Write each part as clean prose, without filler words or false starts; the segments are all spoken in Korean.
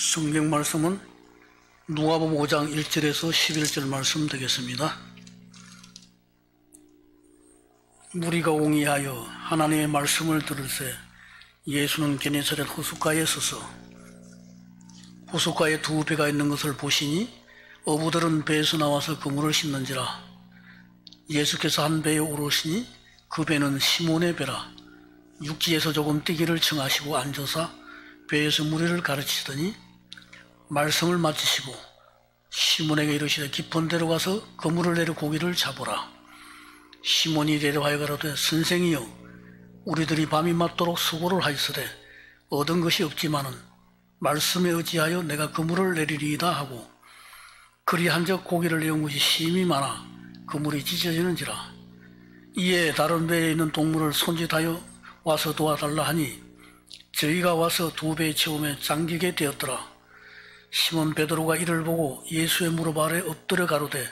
성경 말씀은 누가복음 5장 1절에서 11절 말씀 되겠습니다. 무리가 옹이하여 하나님의 말씀을 들을새 예수는 게네사렛 호숫가에 서서 호숫가에 두 배가 있는 것을 보시니 어부들은 배에서 나와서 그물을 씻는지라. 예수께서 한 배에 오르시니 그 배는 시몬의 배라. 육지에서 조금 뛰기를 청하시고 앉아서 배에서 무리를 가르치시더니 말씀을 마치시고 시몬에게 이르시되 깊은 데로 가서 그물을 내려 고기를 잡으라. 시몬이 대답하여 가로되 선생이여, 우리들이 밤이 맞도록 수고를 하였으되 얻은 것이 없지만은 말씀에 의지하여 내가 그물을 내리리이다 하고 그리한적 고기를 내온 것이 심히 많아 그물이 찢어지는지라. 이에 다른 배에 있는 동물을 손짓하여 와서 도와달라 하니 저희가 와서 두 배에 채우며 잠기게 되었더라. 시몬 베드로가 이를 보고 예수의 무릎 아래 엎드려 가로되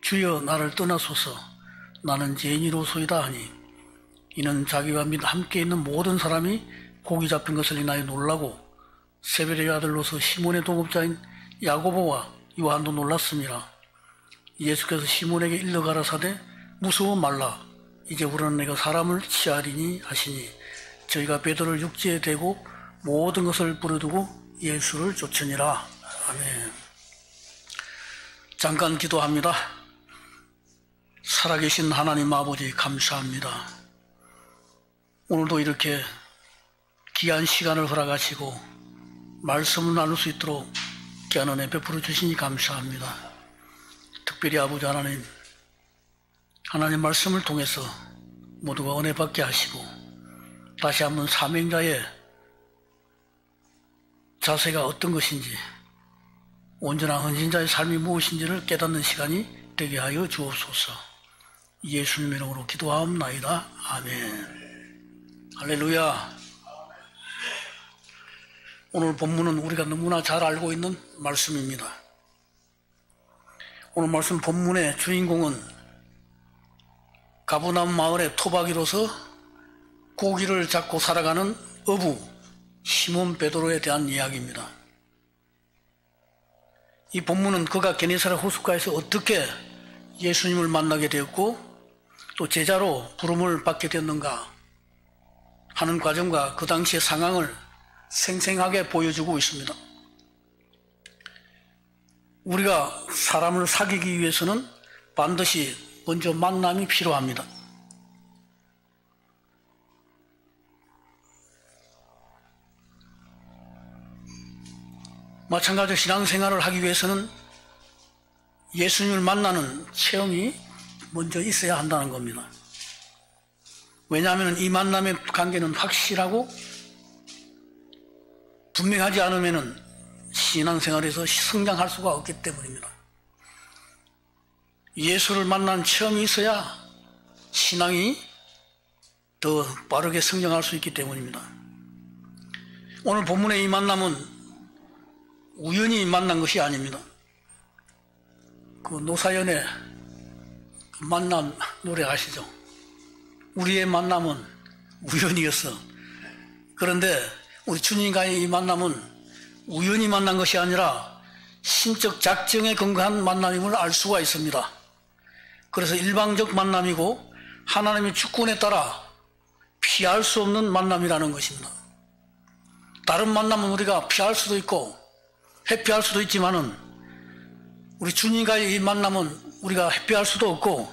주여, 나를 떠나소서, 나는 죄인이로소이다 하니 이는 자기와 및 함께 있는 모든 사람이 고기 잡힌 것을 인하여 놀라고 세베대의 아들로서 시몬의 동업자인 야고보와 요한도 놀랐습니다. 예수께서 시몬에게 일러 가라사대 무서워 말라, 이제 우리는 내가 사람을 취하리니 하시니 저희가 베드로를 육지에 대고 모든 것을 버려두고 예수를 쫓으니라. 아멘. 잠깐 기도합니다. 살아계신 하나님 아버지, 감사합니다. 오늘도 이렇게 귀한 시간을 허락하시고 말씀을 나눌 수 있도록 귀한 은혜 베풀어 주시니 감사합니다. 특별히 아버지 하나님 말씀을 통해서 모두가 은혜 받게 하시고 다시 한번 사명자의 자세가 어떤 것인지, 온전한 헌신자의 삶이 무엇인지를 깨닫는 시간이 되게 하여 주옵소서. 예수님의 이름으로 기도하옵나이다. 아멘. 할렐루야. 오늘 본문은 우리가 너무나 잘 알고 있는 말씀입니다. 오늘 말씀 본문의 주인공은 가버나움 마을의 토박이로서 고기를 잡고 살아가는 어부 시몬 베드로에 대한 이야기입니다. 이 본문은 그가 게네사렛 호숫가에서 어떻게 예수님을 만나게 되었고 또 제자로 부름을 받게 되었는가 하는 과정과 그 당시의 상황을 생생하게 보여주고 있습니다. 우리가 사람을 사귀기 위해서는 반드시 먼저 만남이 필요합니다. 마찬가지로 신앙생활을 하기 위해서는 예수님을 만나는 체험이 먼저 있어야 한다는 겁니다. 왜냐하면 이 만남의 관계는 확실하고 분명하지 않으면 신앙생활에서 성장할 수가 없기 때문입니다. 예수를 만난 체험이 있어야 신앙이 더 빠르게 성장할 수 있기 때문입니다. 오늘 본문의 이 만남은 우연히 만난 것이 아닙니다. 그 노사연의 그 만남 노래 아시죠? 우리의 만남은 우연이었어. 그런데 우리 주님과의 이 만남은 우연히 만난 것이 아니라 신적 작정에 근거한 만남임을 알 수가 있습니다. 그래서 일방적 만남이고 하나님의 주권에 따라 피할 수 없는 만남이라는 것입니다. 다른 만남은 우리가 피할 수도 있고 회피할 수도 있지만은 우리 주님과의 이 만남은 우리가 회피할 수도 없고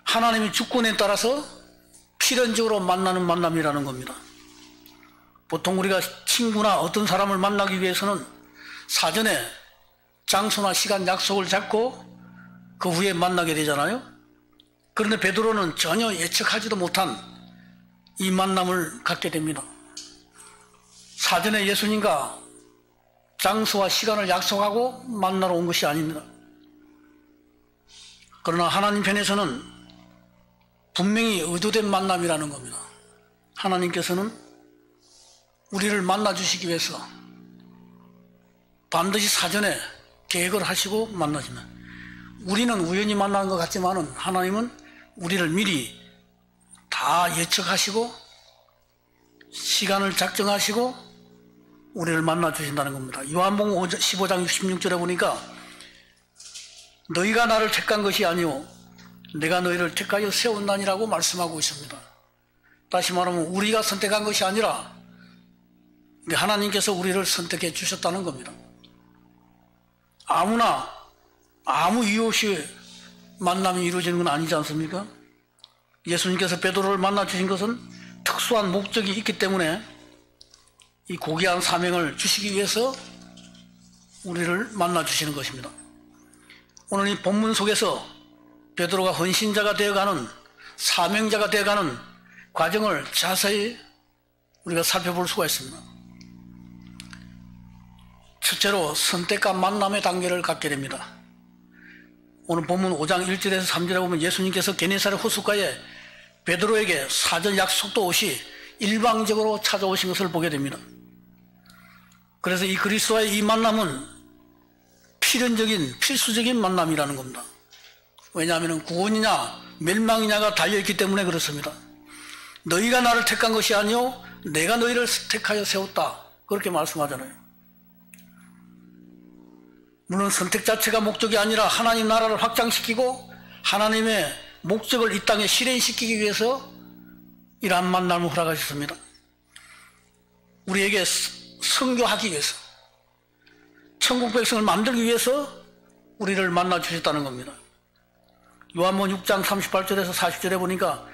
하나님의 주권에 따라서 필연적으로 만나는 만남이라는 겁니다. 보통 우리가 친구나 어떤 사람을 만나기 위해서는 사전에 장소나 시간 약속을 잡고 그 후에 만나게 되잖아요. 그런데 베드로는 전혀 예측하지도 못한 이 만남을 갖게 됩니다. 사전에 예수님과 장소와 시간을 약속하고 만나러 온 것이 아닙니다. 그러나 하나님 편에서는 분명히 의도된 만남이라는 겁니다. 하나님께서는 우리를 만나주시기 위해서 반드시 사전에 계획을 하시고 만나지만 우리는 우연히 만나는 것 같지만은 하나님은 우리를 미리 다 예측하시고 시간을 작정하시고 우리를 만나 주신다는 겁니다. 요한복음 15장 16절에 보니까 너희가 나를 택한 것이 아니오 내가 너희를 택하여 세웠나니라고 말씀하고 있습니다. 다시 말하면 우리가 선택한 것이 아니라 하나님께서 우리를 선택해 주셨다는 겁니다. 아무나 아무 이유 없이 만남이 이루어지는 건 아니지 않습니까? 예수님께서 베드로를 만나 주신 것은 특수한 목적이 있기 때문에 이 고귀한 사명을 주시기 위해서 우리를 만나 주시는 것입니다. 오늘 이 본문 속에서 베드로가 헌신자가 되어가는 사명자가 되어가는 과정을 자세히 우리가 살펴볼 수가 있습니다. 첫째로 선택과 만남의 단계를 갖게 됩니다. 오늘 본문 5장 1절에서 3절에 보면 예수님께서 게네사렛 호숫가에 베드로에게 사전 약속도 없이 일방적으로 찾아오신 것을 보게 됩니다. 그래서 이 그리스도와의 이 만남은 필수적인 만남이라는 겁니다. 왜냐하면 구원이냐 멸망이냐가 달려있기 때문에 그렇습니다. 너희가 나를 택한 것이 아니요 내가 너희를 택하여 세웠다 그렇게 말씀하잖아요. 물론 선택 자체가 목적이 아니라 하나님 나라를 확장시키고 하나님의 목적을 이 땅에 실현시키기 위해서 이러한 만남을 허락하셨습니다. 우리에게 선교하기 위해서 천국 백성을 만들기 위해서 우리를 만나 주셨다는 겁니다. 요한복음 6장 38절에서 40절에 보니까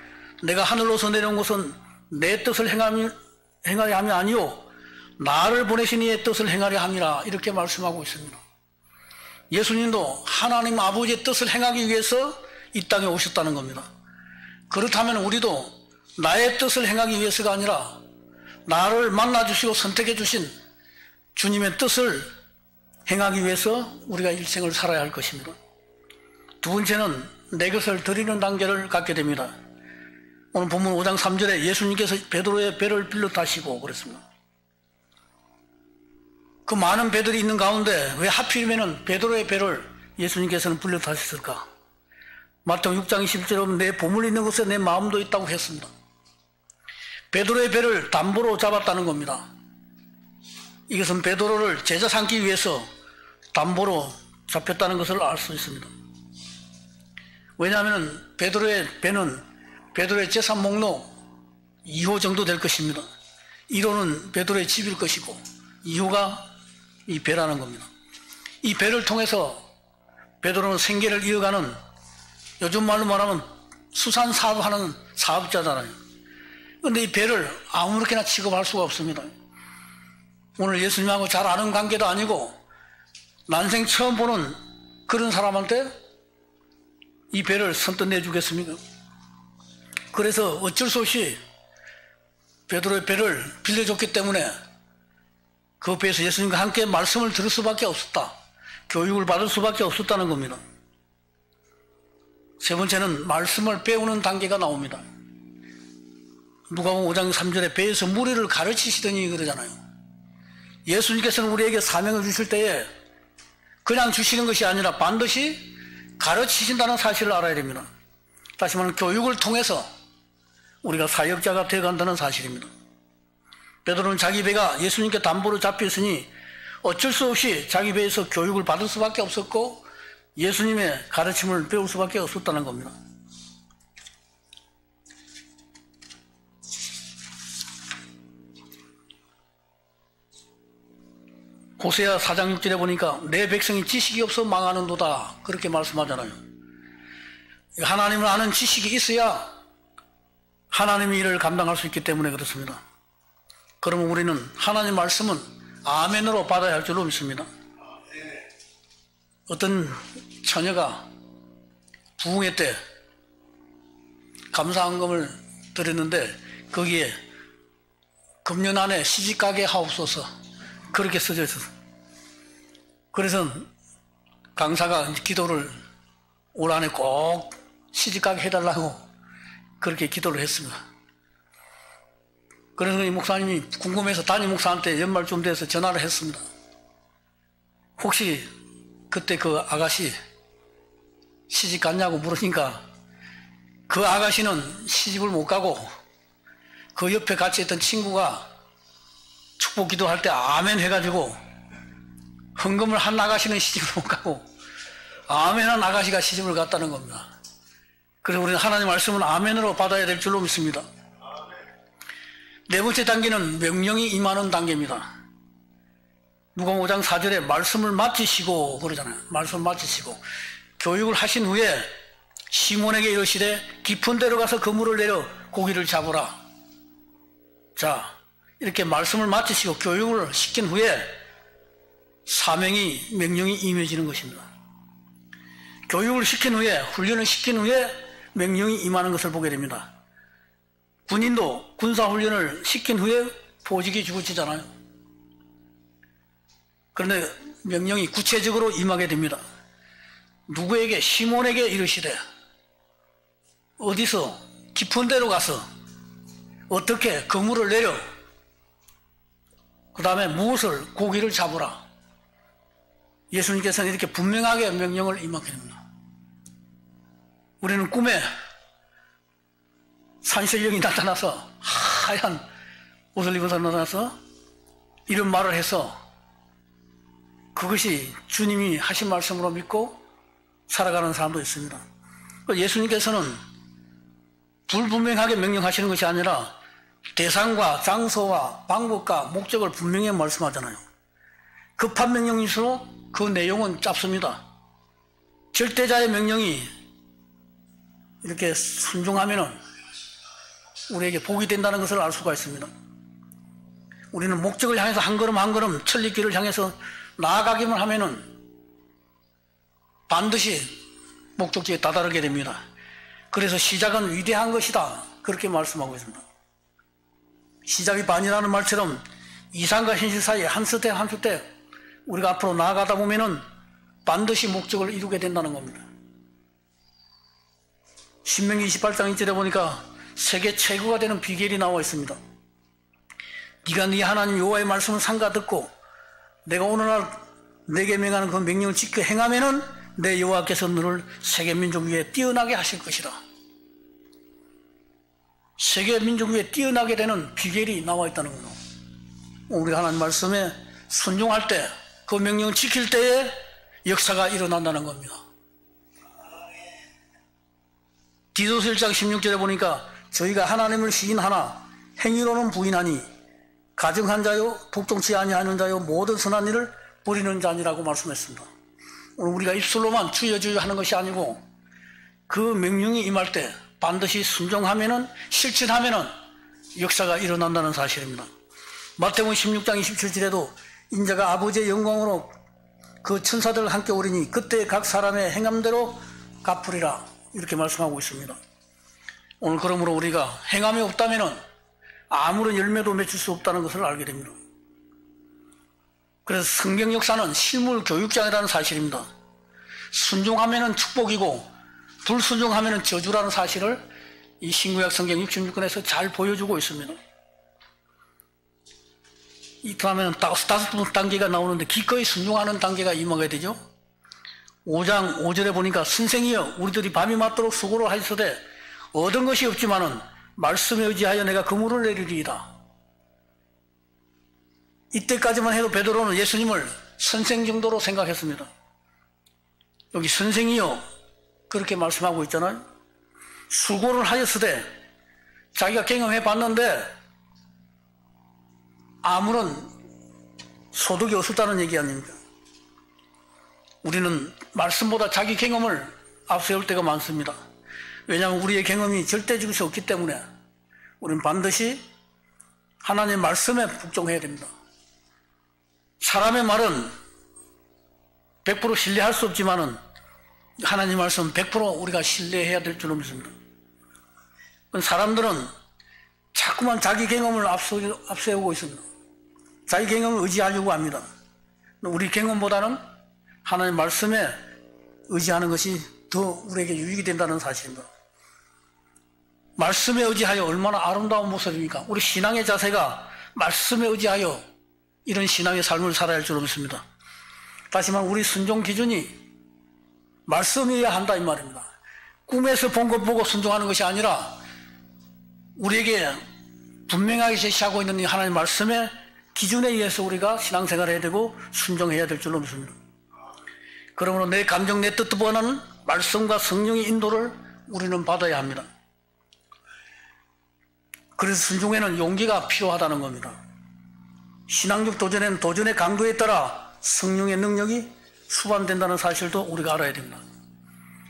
내가 하늘로서 내려온 것은 내 뜻을 행하려 함이 아니요 나를 보내신 이의 뜻을 행하려 함이라 이렇게 말씀하고 있습니다. 예수님도 하나님 아버지의 뜻을 행하기 위해서 이 땅에 오셨다는 겁니다. 그렇다면 우리도 나의 뜻을 행하기 위해서가 아니라 나를 만나주시고 선택해 주신 주님의 뜻을 행하기 위해서 우리가 일생을 살아야 할 것입니다. 두 번째는 내 것을 드리는 단계를 갖게 됩니다. 오늘 본문 5장 3절에 예수님께서 베드로의 배를 빌려 타시고 그랬습니다. 그 많은 배들이 있는 가운데 왜 하필이면 베드로의 배를 예수님께서는 빌려 타셨을까? 마태복음 6장 21절에 보면 내 보물 있는 곳에 내 마음도 있다고 했습니다. 베드로의 배를 담보로 잡았다는 겁니다. 이것은 베드로를 제자 삼기 위해서 담보로 잡혔다는 것을 알 수 있습니다. 왜냐하면 베드로의 배는 베드로의 재산 목록 2호 정도 될 것입니다. 1호는 베드로의 집일 것이고 2호가 이 배라는 겁니다. 이 배를 통해서 베드로는 생계를 이어가는 요즘 말로 말하면 수산 사업하는 사업자잖아요. 그런데 이 배를 아무렇게나 취급할 수가 없습니다. 오늘 예수님하고 잘 아는 관계도 아니고 난생 처음 보는 그런 사람한테 이 배를 선뜻 내주겠습니까? 그래서 어쩔 수 없이 베드로의 배를 빌려줬기 때문에 그 배에서 예수님과 함께 말씀을 들을 수밖에 없었다. 교육을 받을 수밖에 없었다는 겁니다. 세 번째는 말씀을 배우는 단계가 나옵니다. 누가복음 5장 3절에 배에서 무리를 가르치시더니 그러잖아요. 예수님께서는 우리에게 사명을 주실 때에 그냥 주시는 것이 아니라 반드시 가르치신다는 사실을 알아야 됩니다. 다시 말하면 교육을 통해서 우리가 사역자가 되어간다는 사실입니다. 베드로는 자기 배가 예수님께 담보로 잡혔으니 어쩔 수 없이 자기 배에서 교육을 받을 수밖에 없었고 예수님의 가르침을 배울 수밖에 없었다는 겁니다. 호세아 4장 6절에 보니까 내 백성이 지식이 없어 망하는도다 그렇게 말씀하잖아요. 하나님을 아는 지식이 있어야 하나님의 일을 감당할 수 있기 때문에 그렇습니다. 그러면 우리는 하나님 말씀은 아멘으로 받아야 할 줄로 믿습니다. 어떤 처녀가 부흥회 때 감사헌금을 드렸는데 거기에 금년 안에 시집가게 하옵소서 그렇게 써져 있었어요. 그래서 강사가 기도를 올 한해 꼭 시집가게 해달라고 그렇게 기도를 했습니다. 그래서 이 목사님이 궁금해서 담임 목사한테 연말쯤 돼서 전화를 했습니다. 혹시 그때 그 아가씨 시집 갔냐고 물으니까 그 아가씨는 시집을 못 가고 그 옆에 같이 있던 친구가 축복 기도할 때 아멘 해가지고 헌금을 한 아가씨는 시집을 못 가고 아멘 한 아가씨가 시집을 갔다는 겁니다. 그래서 우리는 하나님 말씀은 아멘으로 받아야 될 줄로 믿습니다. 네 번째 단계는 명령이 임하는 단계입니다. 누가복음 5장 4절에 말씀을 마치시고 그러잖아요. 말씀을 마치시고 교육을 하신 후에 시몬에게 이르시되 깊은 데로 가서 그물을 내려 고기를 잡으라. 자, 이렇게 말씀을 마치시고 교육을 시킨 후에 사명이 명령이 임해지는 것입니다. 교육을 시킨 후에 훈련을 시킨 후에 명령이 임하는 것을 보게 됩니다. 군인도 군사훈련을 시킨 후에 보직이 주어지잖아요. 그런데 명령이 구체적으로 임하게 됩니다. 누구에게? 시몬에게 이르시되 어디서 깊은 데로 가서 어떻게 그물을 내려 그 다음에 무엇을 고기를 잡으라. 예수님께서는 이렇게 분명하게 명령을 임하게 됩니다. 우리는 꿈에 산신령이 나타나서 하얀 옷을 입어서 나타나서 이런 말을 해서 그것이 주님이 하신 말씀으로 믿고 살아가는 사람도 있습니다. 예수님께서는 불분명하게 명령하시는 것이 아니라 대상과 장소와 방법과 목적을 분명히 말씀하잖아요. 급한 명령일수록 그 내용은 짧습니다. 절대자의 명령이 이렇게 순종하면은 우리에게 복이 된다는 것을 알 수가 있습니다. 우리는 목적을 향해서 한 걸음 한 걸음 천리길을 향해서 나아가기만 하면은 반드시 목적지에 다다르게 됩니다. 그래서 시작은 위대한 것이다. 그렇게 말씀하고 있습니다. 시작이 반이라는 말처럼 이상과 현실 사이에 한 스텝 한 스텝 우리가 앞으로 나아가다 보면은 반드시 목적을 이루게 된다는 겁니다. 신명기 28장 1절에 보니까 세계 최고가 되는 비결이 나와 있습니다. 네가 네 하나님 여호와의 말씀을 삼가 듣고 내가 오늘날 내게 명하는 그 명령을 지켜 행하면은 내 여호와께서 너를 세계 민족 위에 뛰어나게 하실 것이라. 세계 민족 위에 뛰어나게 되는 비결이 나와 있다는 거죠. 우리가 하나님 말씀에 순종할 때 그 명령을 지킬 때에 역사가 일어난다는 겁니다. 디도서 1장 16절에 보니까 저희가 하나님을 시인하나 행위로는 부인하니 가증한 자요 복종치 아니하는 자요 모든 선한 일을 버리는 자니라고 말씀했습니다. 오늘 우리가 입술로만 주여 주여 하는 것이 아니고 그 명령이 임할 때 반드시 순종하면은 실천하면은 역사가 일어난다는 사실입니다. 마태복음 16장 27절에도 인자가 아버지의 영광으로 그 천사들과 함께 오리니 그때 각 사람의 행함대로 갚으리라 이렇게 말씀하고 있습니다. 오늘 그러므로 우리가 행함이 없다면은 아무런 열매도 맺을 수 없다는 것을 알게 됩니다. 그래서 성경 역사는 실물 교육장이라는 사실입니다. 순종하면은 축복이고 불순종하면은 저주라는 사실을 이 신구약 성경 66권에서 잘 보여주고 있습니다. 이 다음에는 다섯 단계가 나오는데 기꺼이 순종하는 단계가 임하게 되죠. 5장 5절에 보니까 선생이여 우리들이 밤이 맞도록 수고를 하시되 얻은 것이 없지만은 말씀에 의지하여 내가 그물을 내리리이다. 이때까지만 해도 베드로는 예수님을 선생 정도로 생각했습니다. 여기 선생이요 그렇게 말씀하고 있잖아요. 수고를 하였으되 자기가 경험해 봤는데 아무런 소득이 없었다는 얘기 아닙니까? 우리는 말씀보다 자기 경험을 앞세울 때가 많습니다. 왜냐하면 우리의 경험이 절대적일 수 없기 때문에 우리는 반드시 하나님의 말씀에 복종해야 됩니다. 사람의 말은 100% 신뢰할 수 없지만은 하나님 말씀 100% 우리가 신뢰해야 될 줄로 믿습니다. 사람들은 자꾸만 자기 경험을 앞세우고 있습니다. 자기 경험을 의지하려고 합니다. 우리 경험보다는 하나님 말씀에 의지하는 것이 더 우리에게 유익이 된다는 사실입니다. 말씀에 의지하여 얼마나 아름다운 모습입니까? 우리 신앙의 자세가 말씀에 의지하여 이런 신앙의 삶을 살아야 할 줄로 믿습니다. 다시 말하면 우리 순종 기준이 말씀이어야 한다 이 말입니다. 꿈에서 본 것 보고 순종하는 것이 아니라 우리에게 분명하게 제시하고 있는 이 하나님의 말씀에 기준에 의해서 우리가 신앙생활을 해야 되고 순종해야 될 줄로 믿습니다. 그러므로 내 감정, 내 뜻보다는 말씀과 성령의 인도를 우리는 받아야 합니다. 그래서 순종에는 용기가 필요하다는 겁니다. 신앙적 도전에는 도전의 강도에 따라 성령의 능력이 수반된다는 사실도 우리가 알아야 됩니다.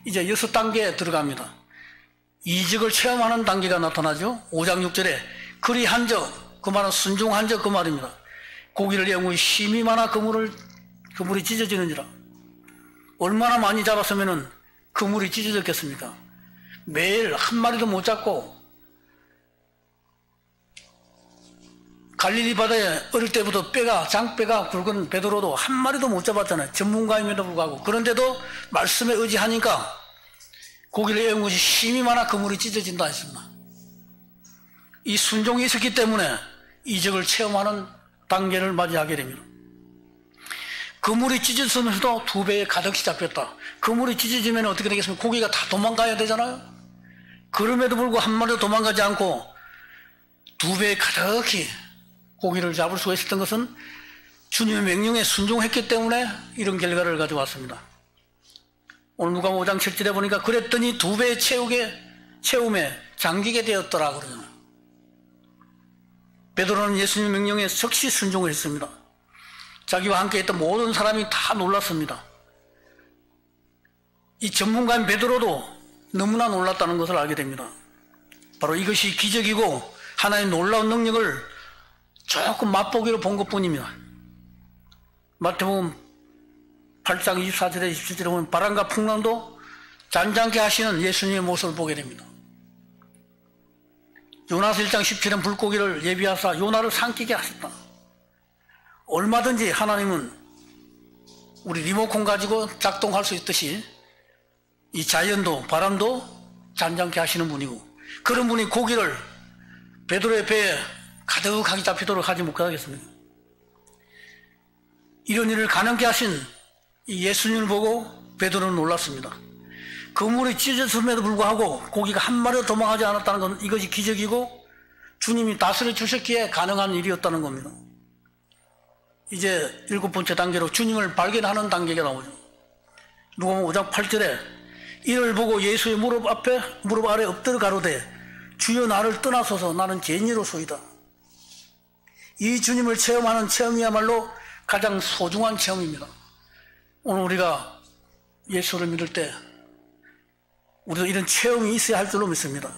이제 6단계에 들어갑니다. 이적을 체험하는 단계가 나타나죠. 5장 6절에 그리 한적, 그 말은 순종한적 그 말입니다. 고기를 영우이 심히 많아 그물이 찢어지는지라. 얼마나 많이 잡았으면 그물이 찢어졌겠습니까? 매일 한 마리도 못 잡고 갈릴리 바다에 어릴 때부터 장뼈가 굵은 베드로도 한 마리도 못 잡았잖아요. 전문가임에도 불구하고. 그런데도 말씀에 의지하니까 고기를 애운 것이 힘이 많아 그물이 찢어진다 했습니다. 이 순종이 있었기 때문에 이적을 체험하는 단계를 맞이하게 됩니다. 그물이 찢어지면서도 2배에 가득히 잡혔다. 그물이 찢어지면 어떻게 되겠습니까? 고기가 다 도망가야 되잖아요. 그럼에도 불구하고 한 마리도 도망가지 않고 2배에 가득히 고기를 잡을 수가 있었던 것은 주님의 명령에 순종했기 때문에 이런 결과를 가져왔습니다. 오늘 누가복음 5장 7절에 보니까 그랬더니 2배의 채움에 잠기게 되었더라 그러잖아요. 베드로는 예수님의 명령에 즉시 순종을 했습니다. 자기와 함께 있던 모든 사람이 다 놀랐습니다. 이 전문가인 베드로도 너무나 놀랐다는 것을 알게 됩니다. 바로 이것이 기적이고 하나의 놀라운 능력을 조금 맛보기로 본 것뿐입니다. 마태복음 8장 24절에 27절에 보면 바람과 풍랑도 잔잔케 하시는 예수님의 모습을 보게 됩니다. 요나서 1장 17년 불고기를 예비하사 요나를 삼키게 하셨다. 얼마든지 하나님은 우리 리모컨 가지고 작동할 수 있듯이 이 자연도 바람도 잔잔케 하시는 분이고 그런 분이 고기를 베드로의 배에 가득하게 잡히도록 하지 못하겠습니까? 이런 일을 가능케 하신 이 예수님을 보고 베드로는 놀랐습니다. 그물이 찢어졌음에도 불구하고 고기가 한 마리도 도망하지 않았다는 건 이것이 기적이고 주님이 다스려 주셨기에 가능한 일이었다는 겁니다. 이제 7번째 단계로 주님을 발견하는 단계가 나오죠. 누가복음 5장 8절에 이를 보고 예수의 무릎 아래 엎드려 가로되 주여 나를 떠나소서 나는 죄인이로소이다. 이 주님을 체험하는 체험이야말로 가장 소중한 체험입니다. 오늘 우리가 예수를 믿을 때 우리도 이런 체험이 있어야 할 줄로 믿습니다.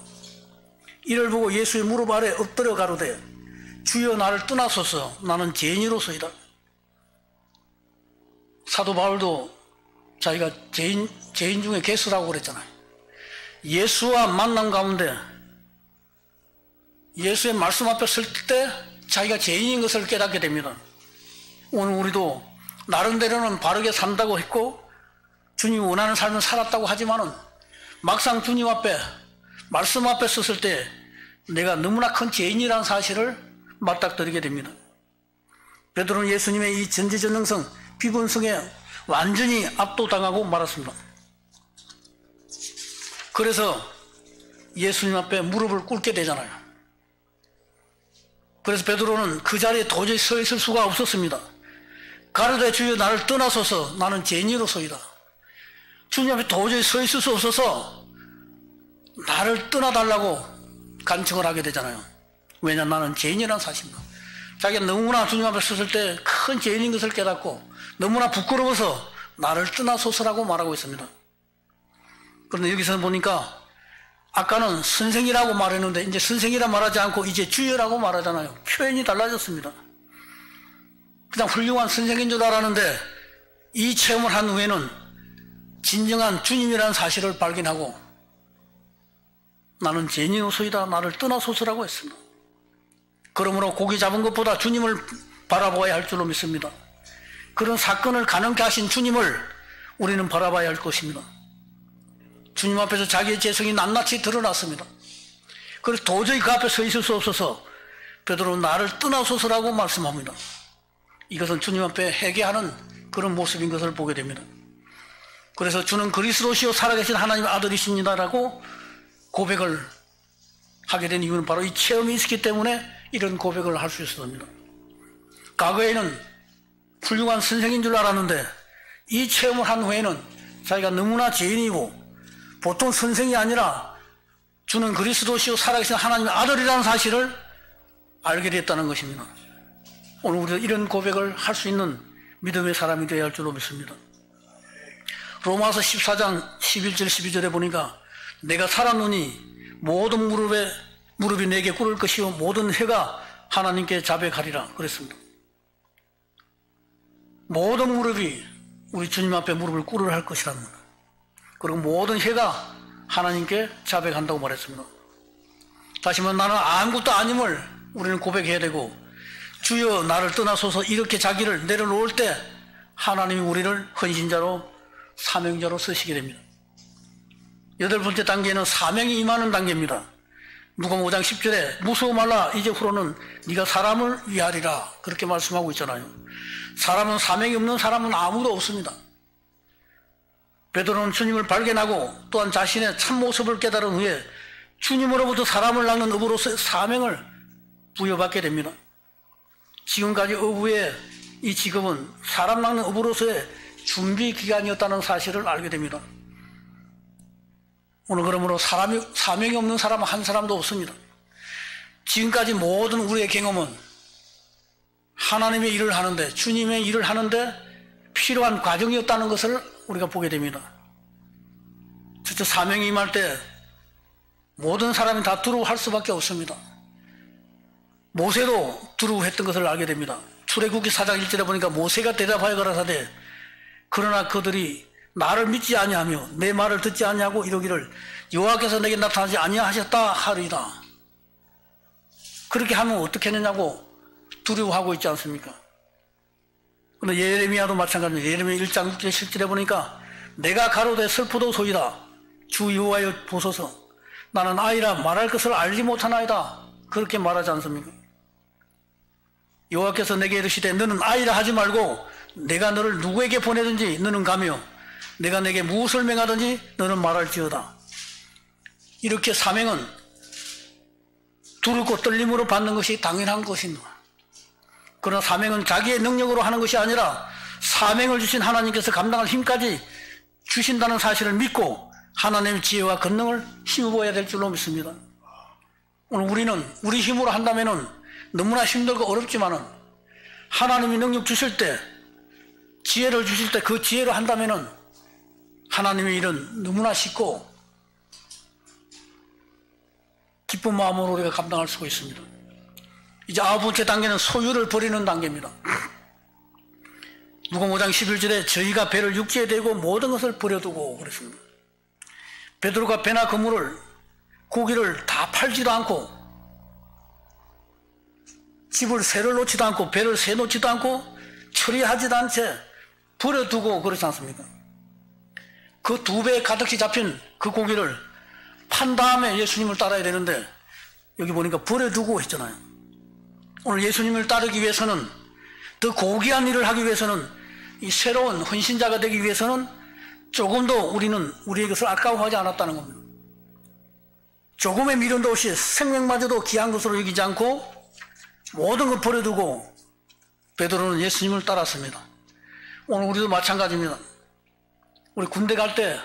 이를 보고 예수의 무릎 아래 엎드려 가로되 주여 나를 떠나소서 나는 죄인이로소이다. 사도 바울도 자기가 죄인 중에 괴수라고 그랬잖아요. 예수와 만남 가운데 예수의 말씀 앞에 설 때 자기가 죄인인 것을 깨닫게 됩니다. 오늘 우리도 나름대로는 바르게 산다고 했고 주님이 원하는 삶을 살았다고 하지만은 막상 주님 앞에 말씀 앞에 섰을 때 내가 너무나 큰 죄인이라는 사실을 맞닥뜨리게 됩니다. 베드로는 예수님의 이 전지전능성 비분성에 완전히 압도당하고 말았습니다. 그래서 예수님 앞에 무릎을 꿇게 되잖아요. 그래서 베드로는 그 자리에 도저히 서 있을 수가 없었습니다. 가로되 주여 나를 떠나소서 나는 죄인이로소이다. 주님 앞에 도저히 서 있을 수 없어서 나를 떠나달라고 간청을 하게 되잖아요. 왜냐 나는 죄인이라는 사실입니다. 자기가 너무나 주님 앞에 섰을 때 큰 죄인인 것을 깨닫고 너무나 부끄러워서 나를 떠나소서라고 말하고 있습니다. 그런데 여기서 보니까 아까는 선생이라고 말했는데 이제 선생이라 말하지 않고 이제 주여라고 말하잖아요. 표현이 달라졌습니다. 그냥 훌륭한 선생인 줄 알았는데 이 체험을 한 후에는 진정한 주님이라는 사실을 발견하고 나는 죄인이로소이다 나를 떠나소서라고 했습니다. 그러므로 고기 잡은 것보다 주님을 바라보아야 할 줄로 믿습니다. 그런 사건을 가능케 하신 주님을 우리는 바라봐야 할 것입니다. 주님 앞에서 자기의 죄성이 낱낱이 드러났습니다. 그래서 도저히 그 앞에 서 있을 수 없어서 베드로는 나를 떠나소서라고 말씀합니다. 이것은 주님 앞에 회개하는 그런 모습인 것을 보게 됩니다. 그래서 주는 그리스도시요 살아계신 하나님의 아들이십니다라고 고백을 하게 된 이유는 바로 이 체험이 있었기 때문에 이런 고백을 할 수 있었습니다. 과거에는 훌륭한 선생인 줄 알았는데 이 체험을 한 후에는 자기가 너무나 죄인이고 보통 선생이 아니라 주는 그리스도시요 살아계신 하나님의 아들이라는 사실을 알게 됐다는 것입니다. 오늘 우리가 이런 고백을 할 수 있는 믿음의 사람이 되어야 할 줄로 믿습니다. 로마서 14장 11절 12절에 보니까 내가 살았노니 모든 무릎이 내게 꿇을 것이요 모든 혀가 하나님께 자백하리라 그랬습니다. 모든 무릎이 우리 주님 앞에 무릎을 꿇으려 할 것이라는 겁니다. 그리고 모든 혀가 하나님께 자백한다고 말했습니다. 다시 말해 나는 아무것도 아님을 우리는 고백해야 되고 주여 나를 떠나소서 이렇게 자기를 내려놓을 때 하나님이 우리를 헌신자로 사명자로 쓰시게 됩니다. 8번째 단계는 사명이 임하는 단계입니다. 누가복음 5장 10절에 무서워 말라 이제 후로는 네가 사람을 위하리라 그렇게 말씀하고 있잖아요. 사람은 사명이 없는 사람은 아무도 없습니다. 베드로는 주님을 발견하고 또한 자신의 참모습을 깨달은 후에 주님으로부터 사람을 낚는 어부로서의 사명을 부여받게 됩니다. 지금까지 어부의 이 직업은 사람 낚는 어부로서의 준비 기간이었다는 사실을 알게 됩니다. 오늘 그러므로 사명이 없는 사람은 한 사람도 없습니다. 지금까지 모든 우리의 경험은 하나님의 일을 하는데 주님의 일을 하는데 필요한 과정이었다는 것을 우리가 보게 됩니다. 진짜 사명이 임할 때 모든 사람이 다 두려워할 수밖에 없습니다. 모세도 두려워했던 것을 알게 됩니다. 출애굽기 4장 1절에 보니까 모세가 대답하여 가라사대 그러나 그들이 나를 믿지 아니하며 내 말을 듣지 아니하고 이러기를 여호와께서 내게 나타나지 아니하셨다 하리이다. 그렇게 하면 어떻게 했느냐고 두려워하고 있지 않습니까? 그런데 예레미야도 마찬가지입니다. 예레미야 1장 6절 7절에 보니까 내가 가로되 슬프도소이다 주 여호와여 보소서 나는 아이라 말할 것을 알지 못하나이다 그렇게 말하지 않습니까? 여호와께서 내게 이르시되 너는 아이라 하지 말고 내가 너를 누구에게 보내든지 너는 가며 내가 내게 무엇을 명하든지 너는 말할지어다. 이렇게 사명은 두렵고 떨림으로 받는 것이 당연한 것입니다. 그러나 사명은 자기의 능력으로 하는 것이 아니라 사명을 주신 하나님께서 감당할 힘까지 주신다는 사실을 믿고 하나님의 지혜와 권능을 힘입어야 될 줄로 믿습니다. 오늘 우리는 우리 힘으로 한다면 너무나 힘들고 어렵지만은 하나님이 능력 주실 때 지혜를 주실 때 그 지혜로 한다면 하나님의 일은 너무나 쉽고 기쁜 마음으로 우리가 감당할 수가 있습니다. 이제 9번째 단계는 소유를 버리는 단계입니다. 누가복음 5장 11절에 저희가 배를 육지에 대고 모든 것을 버려두고 그랬습니다. 베드로가 배나 그물을 고기를 다 팔지도 않고 집을 새를 놓지도 않고 배를 새 놓지도 않고 처리하지도 않은 채 버려두고 그렇지 않습니까? 그 2배 가득히 잡힌 그 고기를 판 다음에 예수님을 따라야 되는데 여기 보니까 버려두고 했잖아요. 오늘 예수님을 따르기 위해서는 더 고귀한 일을 하기 위해서는 이 새로운 헌신자가 되기 위해서는 조금도 우리는 우리의 것을 아까워하지 않았다는 겁니다. 조금의 미련도 없이 생명마저도 귀한 것으로 여기지 않고 모든 걸 버려두고 베드로는 예수님을 따랐습니다. 오늘 우리도 마찬가지입니다. 우리 군대 갈 때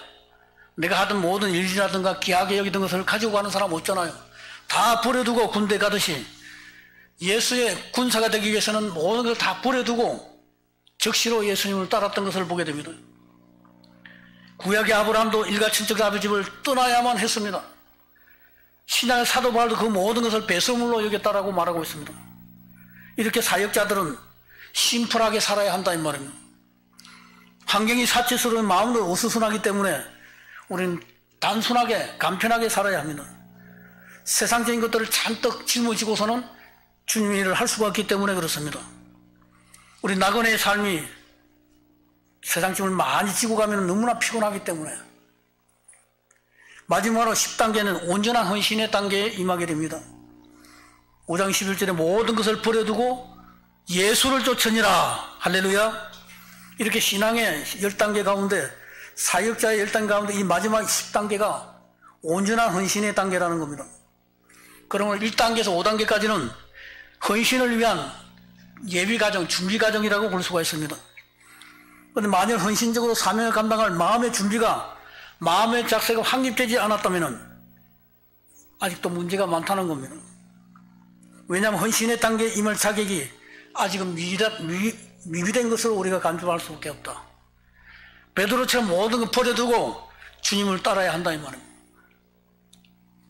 내가 하던 모든 일이라든가 귀하게 여기던 것을 가지고 가는 사람 없잖아요. 다 버려두고 군대 가듯이 예수의 군사가 되기 위해서는 모든 걸 다 버려두고 적시로 예수님을 따랐던 것을 보게 됩니다. 구약의 아브라함도 일가 친척 아버지 집을 떠나야만 했습니다. 신약의 사도 바울도 그 모든 것을 배설물로 여겼다라고 말하고 있습니다. 이렇게 사역자들은 심플하게 살아야 한다 이 말입니다. 환경이 사치스러운 마음도 어수선하기 때문에 우리는 단순하게 간편하게 살아야 합니다. 세상적인 것들을 잔뜩 짊어지고서는 주님의 일을 할 수가 없기 때문에 그렇습니다. 우리 나그네의 삶이 세상 짐을 많이 지고 가면 너무나 피곤하기 때문에 마지막으로 10단계는 온전한 헌신의 단계에 임하게 됩니다. 5장 11절에 모든 것을 버려두고 예수를 쫓으니라. 할렐루야. 이렇게 신앙의 10단계 가운데 사역자의 10단계 가운데 이 마지막 10단계가 온전한 헌신의 단계라는 겁니다. 그러면 1단계에서 5단계까지는 헌신을 위한 예비과정, 준비과정이라고 볼 수가 있습니다. 그런데 만일 헌신적으로 사명을 감당할 마음의 준비가, 마음의 작세가 확립되지 않았다면 아직도 문제가 많다는 겁니다. 왜냐하면 헌신의 단계에 임할 자격이 아직은 미비된 것으로 우리가 간주할 수밖에 없다. 베드로처럼 모든 걸 버려두고 주님을 따라야 한다 이 말입니다.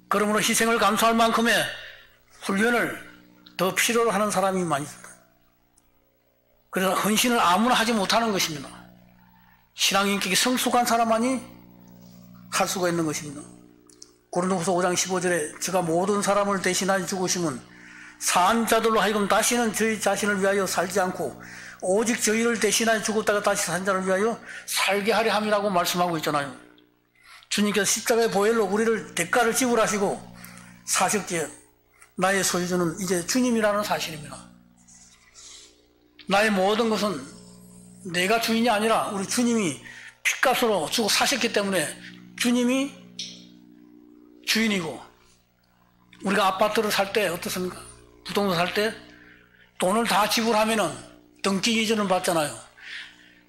그러므로 희생을 감수할 만큼의 훈련을 더 필요로 하는 사람이 많이 있습니다. 그래서 헌신을 아무나 하지 못하는 것입니다. 신앙 인격이 성숙한 사람만이 할 수가 있는 것입니다. 고린도후서 5장 15절에 저가 모든 사람을 대신하여 죽으심은 산 자들로 하여금 다시는 저희 자신을 위하여 살지 않고 오직 저희를 대신하여 죽었다가 다시 산 자를 위하여 살게 하려 함이라고 말씀하고 있잖아요. 주님께서 십자가의 보혈로 우리를 대가를 지불하시고 사셨기에 나의 소유주는 이제 주님이라는 사실입니다. 나의 모든 것은 내가 주인이 아니라 우리 주님이 핏값으로 주고 사셨기 때문에 주님이 주인이고, 우리가 아파트를 살 때 어떻습니까? 부동산 살 때 돈을 다 지불하면은 등기 이전을 받잖아요.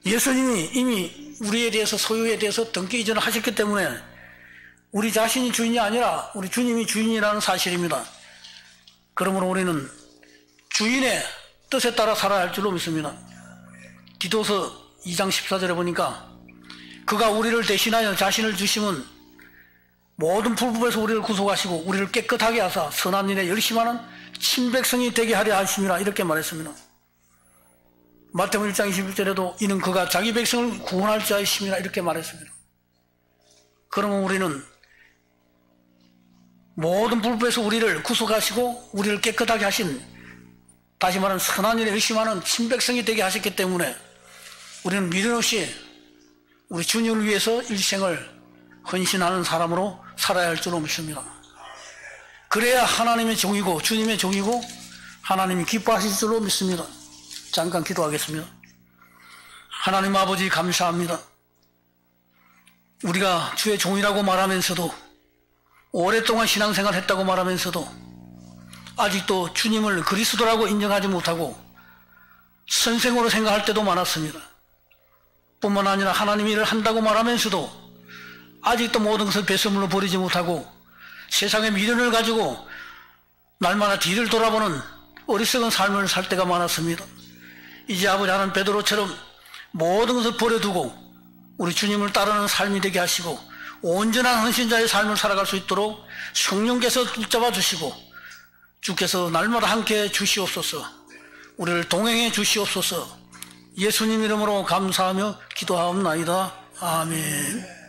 예수님이 이미 우리에 대해서, 소유에 대해서 등기 이전을 하셨기 때문에 우리 자신이 주인이 아니라 우리 주님이 주인이라는 사실입니다. 그러므로 우리는 주인의 뜻에 따라 살아야 할 줄로 믿습니다. 디도서 2장 14절에 보니까 그가 우리를 대신하여 자신을 주심은 모든 불법에서 우리를 구속하시고 우리를 깨끗하게 하사 선한 일에 열심하는 친백성이 되게 하려 하심이라 이렇게 말했습니다. 마태복음 1장 21절에도 이는 그가 자기 백성을 구원할 자이심이라 이렇게 말했습니다. 그러면 우리는 모든 불법에서 우리를 구속하시고 우리를 깨끗하게 하신, 다시 말하면 선한 일에 열심하는 친백성이 되게 하셨기 때문에 우리는 미련 없이 우리 주님을 위해서 일생을 헌신하는 사람으로 살아야 할 줄로 믿습니다. 그래야 하나님의 종이고 주님의 종이고 하나님이 기뻐하실 줄로 믿습니다. 잠깐 기도하겠습니다. 하나님 아버지 감사합니다. 우리가 주의 종이라고 말하면서도, 오랫동안 신앙생활 했다고 말하면서도 아직도 주님을 그리스도라고 인정하지 못하고 선생으로 생각할 때도 많았습니다. 뿐만 아니라 하나님 일을 한다고 말하면서도 아직도 모든 것을 배설물로 버리지 못하고 세상의 미련을 가지고 날마다 뒤를 돌아보는 어리석은 삶을 살 때가 많았습니다. 이제 아버지 하나님 베드로처럼 모든 것을 버려두고 우리 주님을 따르는 삶이 되게 하시고 온전한 헌신자의 삶을 살아갈 수 있도록 성령께서 붙잡아 주시고 주께서 날마다 함께 주시옵소서. 우리를 동행해 주시옵소서. 예수님 이름으로 감사하며 기도하옵나이다. 아멘.